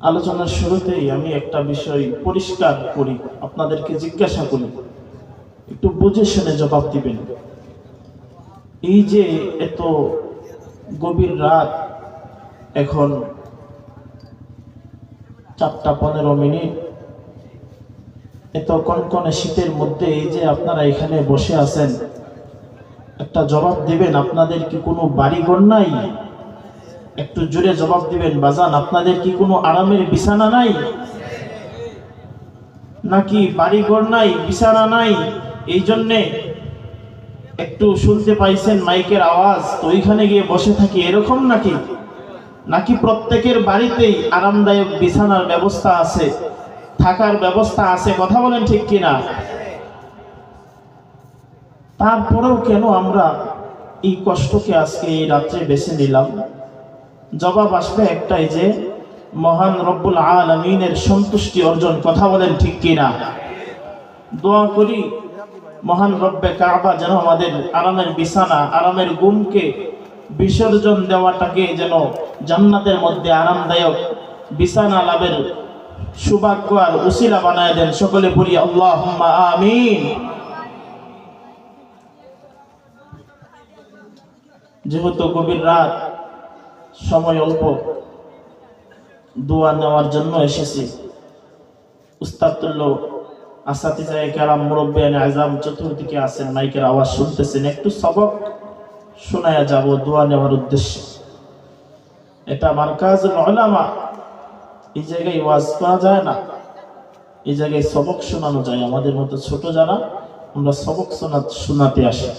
আলোচনার শুরুতেই আমি একটা বিষয় পরিষ্কার করি, আপনাদেরকে জিজ্ঞাসা করি, একটু বুঝে শুনে জবাব দিবেন। এই যে এত গভীর রাত, এখন 4:15, এত কনকনে শীতের মধ্যে এই যে আপনারা এখানে বসে আছেন, একটা জবাব দিবেন, আপনাদের কি কোনো বাড়িঘর নাই? একটু জোরে জবাব দিবেন বাজান, আপনাদের কি কোনো আরামের বিছানা নাই? নাকি বাড়িঘর নাই, বিছানা নাই, এই জন্যে একটু শুনতে পাইছেন মাইকের আওয়াজ তো ওইখানে গিয়ে বসে থাকি, এরকম নাকি? নাকি প্রত্যেকের বাড়িতেই আরামদায়ক বিছানার ব্যবস্থা আছে, থাকার ব্যবস্থা আছে? কথা বলেন ঠিক কিনা? তারপরেও কেন আমরা এই কষ্টকে আজকে এই রাত্রে বেছে নিলাম? জবাব আসবে একটাই, যে মহান রব্বুল আলামিনের সন্তুষ্টি অর্জন। কথা বলেন ঠিক কিনা? দোয়া করি মহান রব্বে কাবা যেন আমাদের আরামের বিছানা, আরামের ঘুমকে বিসর্জন দেওয়াটাকে যেন জান্নাতের মধ্যে আরামদায়ক বিছানা লাভের সৌভাগ্য আর উসিলা বানায় দেন। সকলে পড়ি আল্লাহুম্মা আমিন। যেহেতু গভীর রাত, সময় অল্প, দোয়া নেওয়ার জন্য এসেছি। উস্তাদুল্লাহ, আসাতিজায়ে কেরাম, মুরব্বিয়ানে আযম চতুর্দিকে আছেন, মাইকের আওয়াজ শুনতেছেন, একটু সবক শোনায়া যাব দোয়া নেওয়ার উদ্দেশ্যে। এটা মারকাজুল উলামা, এই জায়গায় ওয়াজ করা যায় না, এই জায়গায় সবক শোনানো যায়। আমাদের মতো ছোট যারা, আমরা সবক শোনাতে আসি।